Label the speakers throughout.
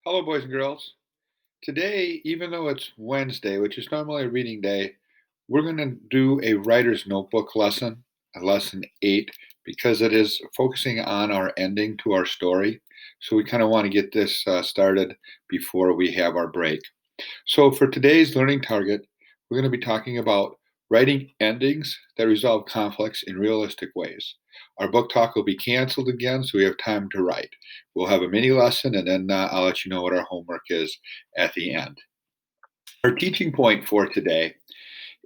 Speaker 1: Hello, boys and girls. Today, even though it's Wednesday, which is normally a reading day, we're going to do a writer's notebook lesson, a lesson 8, because it is focusing on our ending to our story. So we kind of want to get this started before we have our break. So for today's learning target, we're going to be talking about writing endings that resolve conflicts in realistic ways. Our book talk will be canceled again, so we have time to write. We'll have a mini lesson, and then I'll let you know what our homework is at the end. Our teaching point for today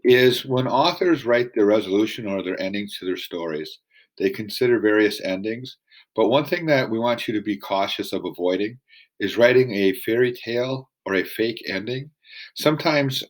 Speaker 1: is when authors write their resolution or their endings to their stories, they consider various endings. But one thing that we want you to be cautious of avoiding is writing a fairy tale or a fake ending. Sometimes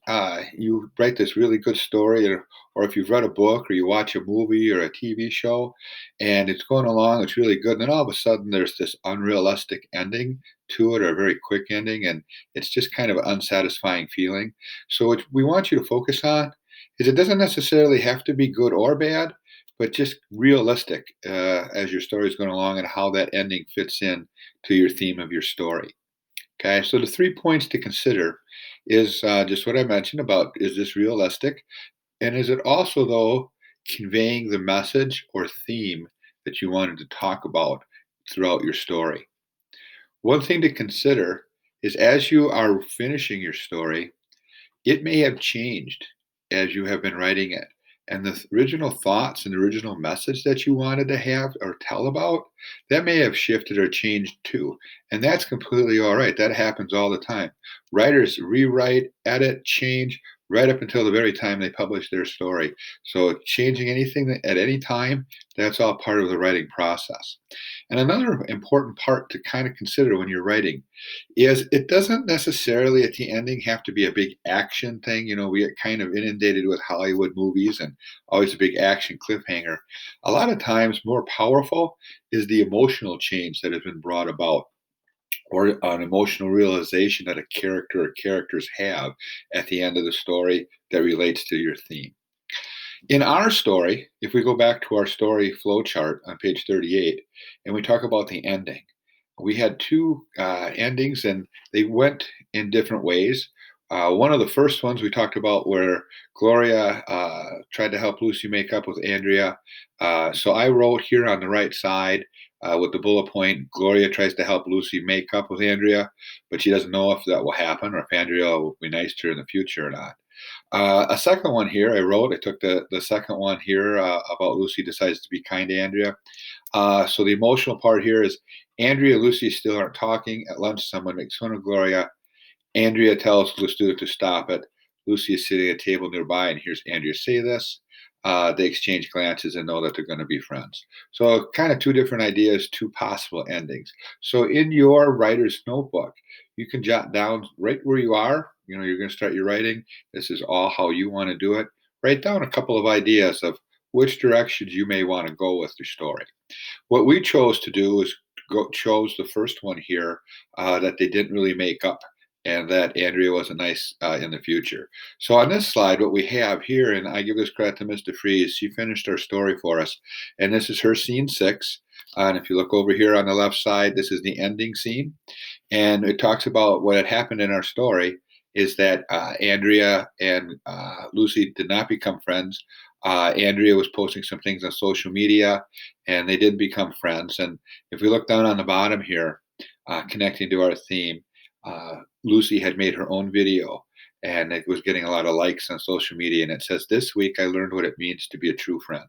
Speaker 1: you write this really good story, or if you've read a book or you watch a movie or a TV show and it's going along, it's really good. And then all of a sudden there's this unrealistic ending to it or a very quick ending, and it's just kind of an unsatisfying feeling. So, what we want you to focus on is it doesn't necessarily have to be good or bad, but just realistic as your story is going along and how that ending fits in to your theme of your story. Okay, so the 3 points to consider is just what I mentioned about is this realistic? And is it also, though, conveying the message or theme that you wanted to talk about throughout your story? One thing to consider is as you are finishing your story, it may have changed as you have been writing it. And the original thoughts and the original message that you wanted to have or tell about, that may have shifted or changed too. And that's completely all right. That happens all the time. Writers rewrite, edit, change right up until the very time they publish their story. So changing anything at any time, that's all part of the writing process. And another important part to kind of consider when you're writing is it doesn't necessarily at the ending have to be a big action thing. You know, we get kind of inundated with Hollywood movies and always a big action cliffhanger. A lot of times, more powerful is the emotional change that has been brought about or an emotional realization that a character or characters have at the end of the story that relates to your theme. In our story, if we go back to our story flow chart on page 38 and we talk about the ending, we had two endings and they went in different ways. One of the first ones we talked about where Gloria tried to help Lucy make up with Andrea. So I wrote here on the right side with the bullet point Gloria tries to help Lucy make up with Andrea, but she doesn't know if that will happen or if Andrea will be nice to her in the future or not. A second one here I wrote, I took the second one here about Lucy decides to be kind to Andrea. So the emotional part here is Andrea and Lucy still aren't talking. At lunch, someone makes fun of Gloria. Andrea tells Lucy to stop it. Lucy is sitting at a table nearby and hears Andrea say this. They exchange glances and know that they're going to be friends. So, kind of two different ideas, two possible endings. So, in your writer's notebook, you can jot down right where you are. You know, you're going to start your writing. This is all how you want to do it. Write down a couple of ideas of which directions you may want to go with your story. What we chose to do is chose the first one here that they didn't really make up and that Andrea wasn't nice in the future. So on this slide, what we have here, and I give this credit to Mr. Freeze, she finished our story for us. And this is her scene 6. And if you look over here on the left side, this is the ending scene. And it talks about what had happened in our story is that Andrea and Lucy did not become friends. Andrea was posting some things on social media, and they did become friends. And if we look down on the bottom here, connecting to our theme, Lucy had made her own video, and it was getting a lot of likes on social media. And it says, "This week I learned what it means to be a true friend.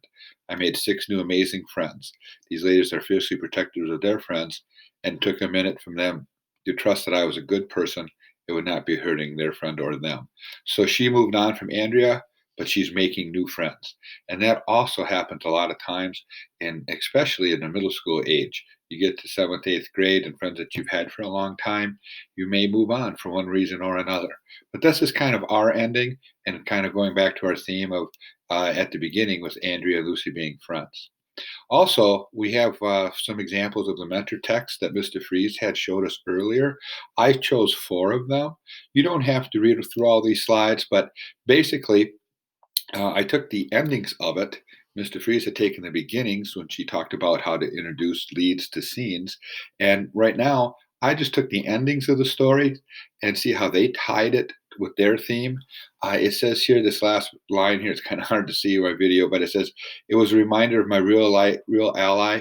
Speaker 1: I made 6 new amazing friends. These ladies are fiercely protectors of their friends, and took a minute from them to trust that I was a good person. It would not be hurting their friend or them." So she moved on from Andrea, but she's making new friends. And that also happens a lot of times, and especially in the middle school age. You get to 7th, 8th grade, and friends that you've had for a long time, you may move on for one reason or another. But this is kind of our ending, and kind of going back to our theme of at the beginning with Andrea and Lucy being friends. Also, we have some examples of the mentor text that Mr. Freeze had showed us earlier. I chose 4 of them. You don't have to read through all these slides, but basically, I took the endings of it. Mr. Freeze had taken the beginnings when she talked about how to introduce leads to scenes. And right now, I just took the endings of the story and see how they tied it with their theme. It says here, this last line here, it's kind of hard to see in my video, but it says, it was a reminder of my real ally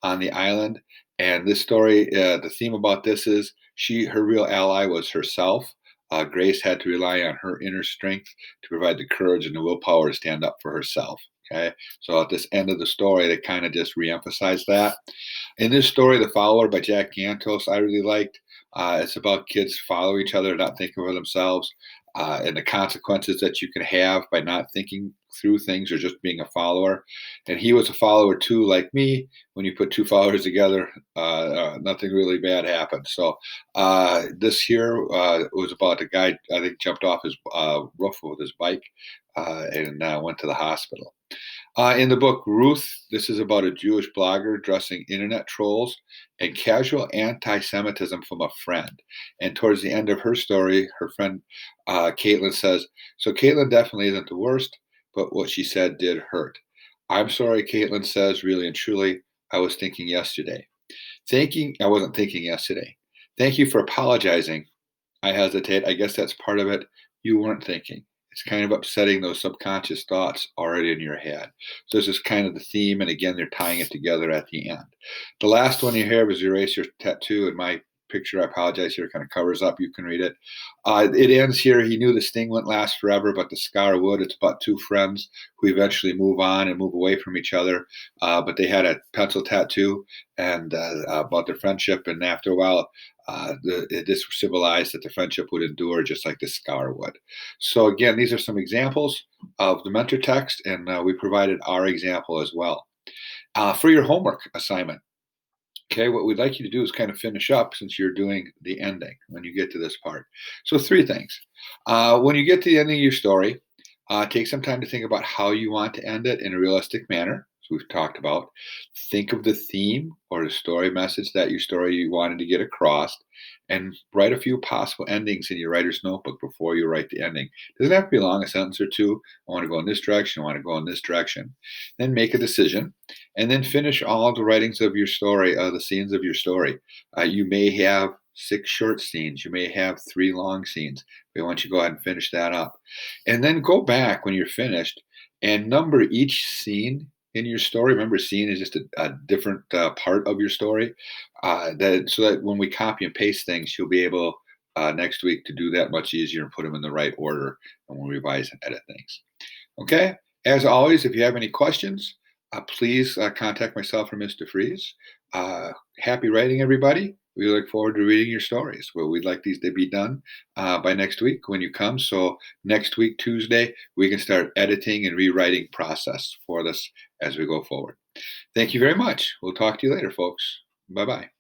Speaker 1: on the island. And this story, the theme about this is her real ally was herself. Grace had to rely on her inner strength to provide the courage and the willpower to stand up for herself. Okay, so at this end of the story, they kind of just reemphasize that. In this story, The Follower by Jack Gantos, I really liked. It's about kids follow each other, not thinking for themselves, and the consequences that you can have by not thinking through things or just being a follower. And he was a follower too, like me. When you put two followers together, nothing really bad happened. So this here was about a guy, I think, jumped off his roof with his bike and went to the hospital. In the book Ruth, this is about a Jewish blogger dressing internet trolls and casual anti Semitism from a friend. And towards the end of her story, her friend Caitlin says, so Caitlin definitely isn't the worst, but what she said did hurt. I'm sorry, Caitlin says, really and truly, I was thinking yesterday. I wasn't thinking yesterday. Thank you for apologizing. I hesitate. I guess that's part of it. You weren't thinking. It's kind of upsetting those subconscious thoughts already in your head. So this is kind of the theme, and again, they're tying it together at the end. The last one you have is Erase Your Tattoo, and my picture, I apologize here, kind of covers up. You can read it. It ends here. He knew the sting wouldn't last forever, but the scar would. It's about two friends who eventually move on and move away from each other, but they had a pencil tattoo and about their friendship, and after a while, this symbolized that the friendship would endure just like the scar would. So again, these are some examples of the mentor text, and we provided our example as well. For your homework assignment, okay, what we'd like you to do is kind of finish up since you're doing the ending when you get to this part. So three things. When you get to the ending of your story, take some time to think about how you want to end it in a realistic manner. As we've talked about, think of the theme or the story message that your story you wanted to get across, and write a few possible endings in your writer's notebook before you write the ending. It doesn't have to be long, a sentence or two. I want to go in this direction. I want to go in this direction. Then make a decision, and then finish all the writings of your story, the scenes of your story. You may have 6 short scenes. You may have 3 long scenes. But once you go ahead and finish that up, and then go back when you're finished and number each scene in your story. Remember, scene is just a different part of your story. So that when we copy and paste things, you'll be able next week to do that much easier and put them in the right order, and we'll revise and edit things. Okay. As always, if you have any questions, please contact myself or Mr. Freeze. Happy writing, everybody. We look forward to reading your stories. Well, we'd like these to be done by next week when you come. So next week, Tuesday, we can start editing and rewriting process for this as we go forward. Thank you very much. We'll talk to you later, folks. Bye-bye.